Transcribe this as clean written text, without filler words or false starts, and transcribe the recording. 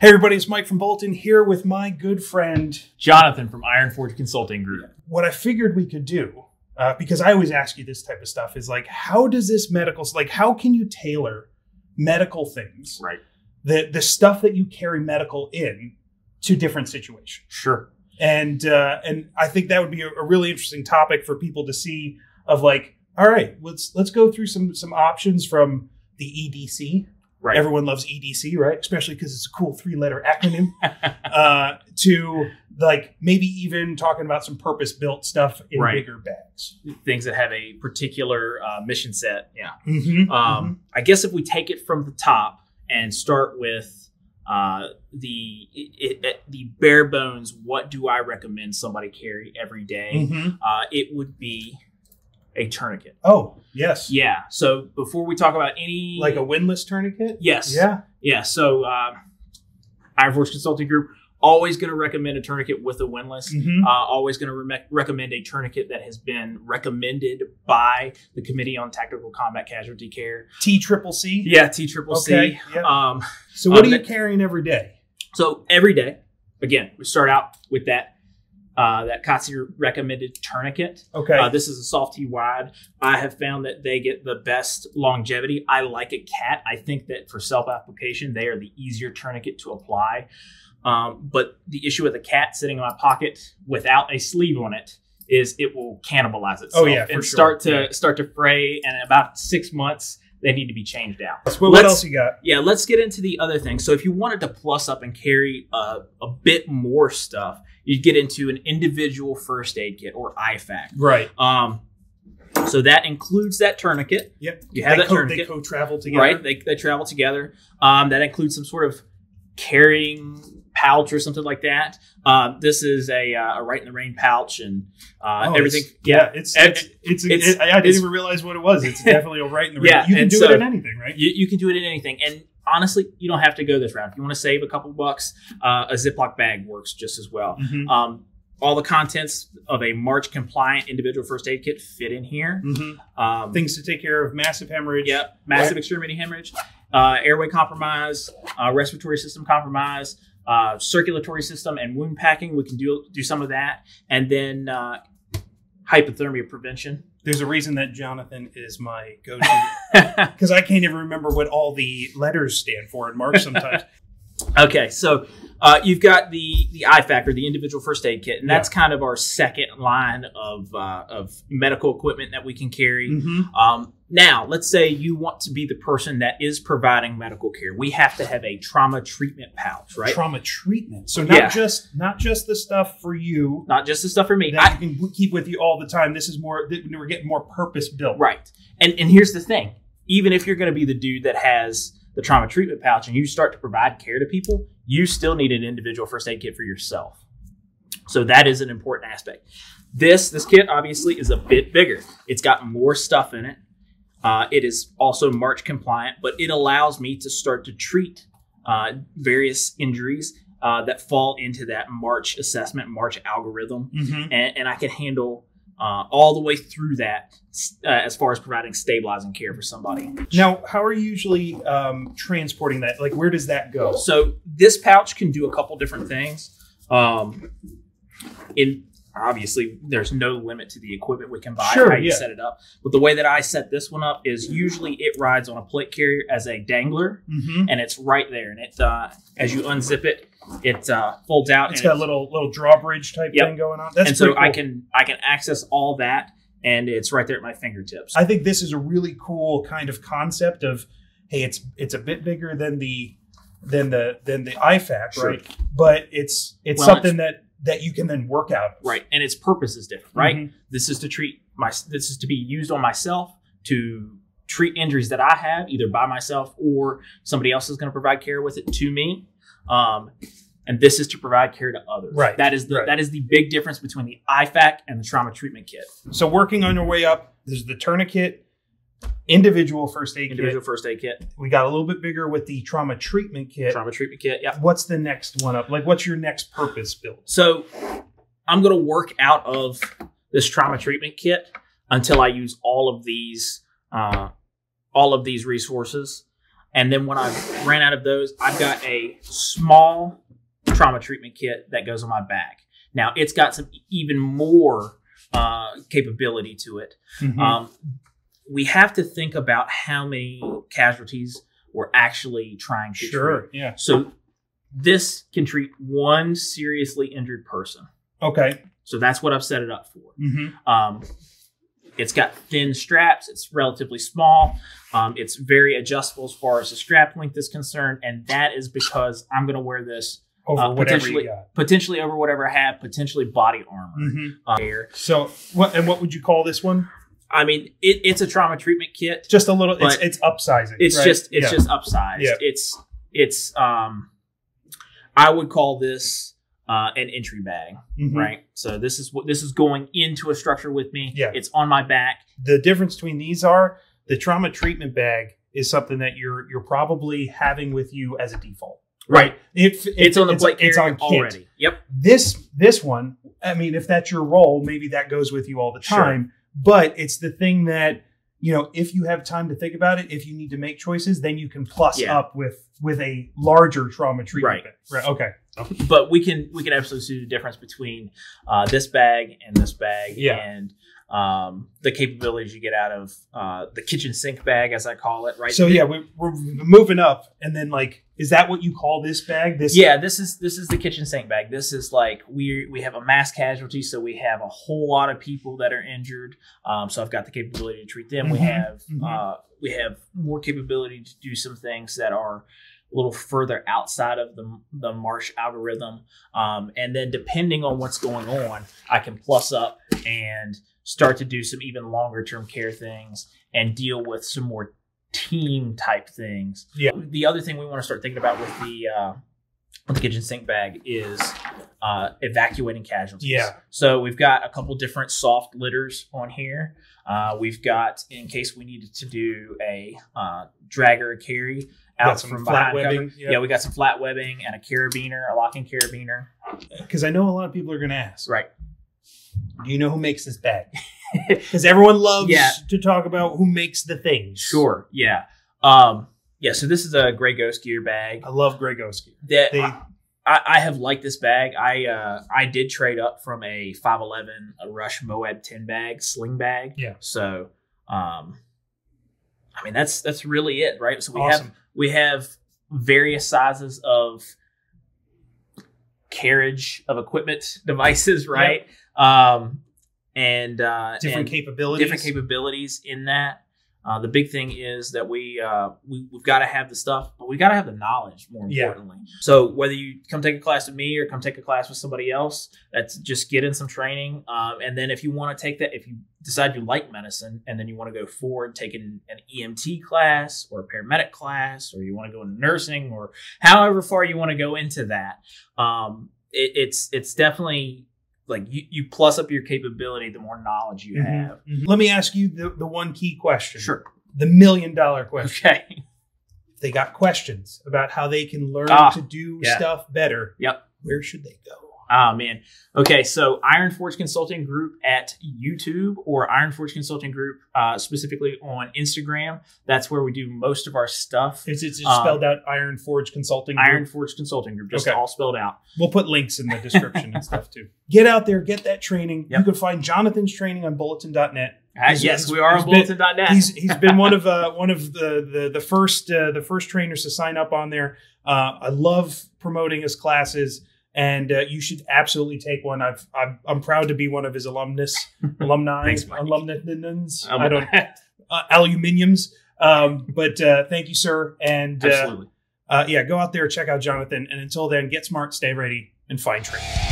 Hey everybody, it's Mike from Bolton here with my good friend Jonathan from Iron Forge Consulting Group. What I figured we could do, because I always ask you this type of stuff, is like, how does this medical, like, how can you tailor medical things, Right. the stuff that you carry medical in, to different situations? Sure. And I think that would be a really interesting topic for people to see. Of like, all right, let's go through some options from the EDC. Right. Everyone loves EDC, right? Especially because it's a cool 3-letter acronym. To like maybe even talking about some purpose-built stuff in bigger bags. Things that have a particular mission set. Yeah. Mm-hmm. I guess if we take it from the top and start with the bare bones, what do I recommend somebody carry every day? It would be a tourniquet. Oh, yes. Yeah. So before we talk about any... Like a windlass tourniquet? Yes. Yeah. Yeah. So Iron Forge Consulting Group, always going to recommend a tourniquet with a windlass. Always going to recommend a tourniquet that has been recommended by the Committee on Tactical Combat Casualty Care. TCCC? Yeah, TCCC. Okay. Yeah. So what are you carrying every day? So every day, again, we start out with that COTC recommended tourniquet. Okay. This is a soft T wide. I have found that they get the best longevity. I like a CAT. I think that for self-application, they are the easier tourniquet to apply. But the issue with a CAT sitting in my pocket without a sleeve on it is it will cannibalize itself. Oh yeah, and start to fray. And in about 6 months, they need to be changed out. Well, what else you got? Yeah, let's get into the other things. So if you wanted to plus up and carry a bit more stuff, you'd get into an individual first aid kit, or IFAC. Right. So that includes that tourniquet. Yep. You have that tourniquet. They co-travel together. Right. They travel together. That includes some sort of carrying pouch or something like that. This is a Right in the Rain pouch and everything. I didn't even realize what it was. It's definitely a Right in the Rain. Yeah, you can do it in anything, right? You can do it in anything. And honestly, you don't have to go this route. If you want to save a couple bucks, a Ziploc bag works just as well. All the contents of a March compliant individual first aid kit fit in here. Things to take care of massive hemorrhage. Yep. Massive extremity hemorrhage, airway compromise, respiratory system compromise, circulatory system, and wound packing. We can do some of that. And then hypothermia prevention. There's a reason that Jonathan is my go-to, because I can't even remember what all the letters stand for in March sometimes. Okay, so you've got the IFAC, or the individual first aid kit, and that's kind of our second line of medical equipment that we can carry. Now, let's say you want to be the person that is providing medical care. We have to have a trauma treatment pouch, right? Trauma treatment. So not just the stuff for you. Not just the stuff for me. That you can keep with you all the time. This is more, we're getting more purpose built. Right. And here's the thing. Even if you're going to be the dude that has the trauma treatment pouch and you start to provide care to people, you still need an individual first aid kit for yourself. So that is an important aspect. This kit obviously is a bit bigger. It's got more stuff in it. It is also March compliant, but it allows me to start to treat various injuries that fall into that March assessment, March algorithm. And I can handle all the way through that as far as providing stabilizing care for somebody. Now, how are you usually transporting that? Like, where does that go? So this pouch can do a couple different things. Obviously, there's no limit to the equipment we can buy, how you set it up. But the way that I set this one up is usually it rides on a plate carrier as a dangler, and it's right there. And it, as you unzip it, it folds out. It's got a little drawbridge type thing going on. That's and so cool. I can access all that, and it's right there at my fingertips. I think this is a really cool kind of concept of, hey, it's a bit bigger than the IFAC, right? But it's something that you can then work out of. Right. And its purpose is different, right? This is to this is to be used on myself to treat injuries that I have, either by myself or somebody else is going to provide care with it to me. And this is to provide care to others. Right. That is the big difference between the IFAC and the trauma treatment kit. So working on your way up, there's the tourniquet, individual first aid kit. We got a little bit bigger with the trauma treatment kit. Yeah. What's the next one up? Like, what's your next purpose build? So I'm going to work out of this trauma treatment kit until I use all of these resources. And then when I ran out of those, I've got a small trauma treatment kit that goes on my back. Now, it's got some even more capability to it. We have to think about how many casualties we're actually trying to treat. Yeah. So this can treat one seriously injured person. Okay. So that's what I've set it up for. It's got thin straps. It's relatively small. It's very adjustable as far as the strap length is concerned. And that is because I'm going to wear this over whatever you got. Potentially over whatever I have, potentially body armor. So what would you call this one? I mean, it's a trauma treatment kit. Just a little, it's upsizing. It's right? just upsized. Yeah. It's I would call this an entry bag, right? So this is going into a structure with me. Yeah. It's on my back. The difference between these are the trauma treatment bag is something that you're probably having with you as a default. Right. It's on the plate carrier already. Yep. This one, I mean, if that's your role, maybe that goes with you all the time. Sure. But it's the thing that, if you have time to think about it, if you need to make choices, then you can plus up with a larger trauma treatment bag. Right. Okay. But we can absolutely see the difference between this bag and this bag, and the capabilities you get out of the kitchen sink bag, as I call it. Right. So we're moving up, and then is that what you call this bag? This is the kitchen sink bag. This is we have a mass casualty, so we have a whole lot of people that are injured. So I've got the capability to treat them. We have more capability to do some things that are a little further outside of the Marsh algorithm. And then depending on what's going on, I can plus up and start to do some even longer term care things and deal with some more team type things. Yeah. The other thing we want to start thinking about with the kitchen sink bag is evacuating casualties. Yeah. So we've got a couple different soft litters on here. We've got, in case we needed to do a drag or a carry out from flat webbing. Yep. Yeah, we got some flat webbing and a carabiner, a locking carabiner. Because I know a lot of people are going to ask. Right. Do you know who makes this bag? Because everyone loves to talk about who makes the things. Sure. Yeah. So this is a Grey Ghost Gear bag. I love Grey Ghost Gear. I have liked this bag. I did trade up from a 511 a Rush Moab 10 bag, sling bag. Yeah. So, I mean, that's really it, right? So we have various sizes of carriage of equipment devices, right? Yep. And different capabilities in that. The big thing is that we've got to have the stuff, but we got to have the knowledge more importantly. Yeah. So whether you come take a class with me or come take a class with somebody else, that's just get in some training. And then if you want to take that, if you decide you like medicine and then you want to go forward, taking an EMT class or a paramedic class, or you want to go into nursing or however far you want to go into that, it's definitely you plus up your capability, the more knowledge you have. Mm-hmm. Let me ask you the one key question. Sure. The $1 million question. Okay. If they got questions about how they can learn to do stuff better, where should they go? Oh, man. Okay, so Iron Forge Consulting Group at YouTube or Iron Forge Consulting Group specifically on Instagram. That's where we do most of our stuff. Is it spelled out Iron Forge Consulting Group? Iron Forge Consulting Group, just all spelled out. We'll put links in the description and stuff too. Get out there, get that training. Yep. You can find Jonathan's training on bulletin.net. Yes, we are on bulletin.net. He's been one of the first trainers to sign up on there. I love promoting his classes. And you should absolutely take one. I'm proud to be one of his alumni. Thanks, alumnus. I don't aluminiums. But thank you, sir. And absolutely. Go out there, check out Jonathan. And until then, get smart, stay ready, and find training.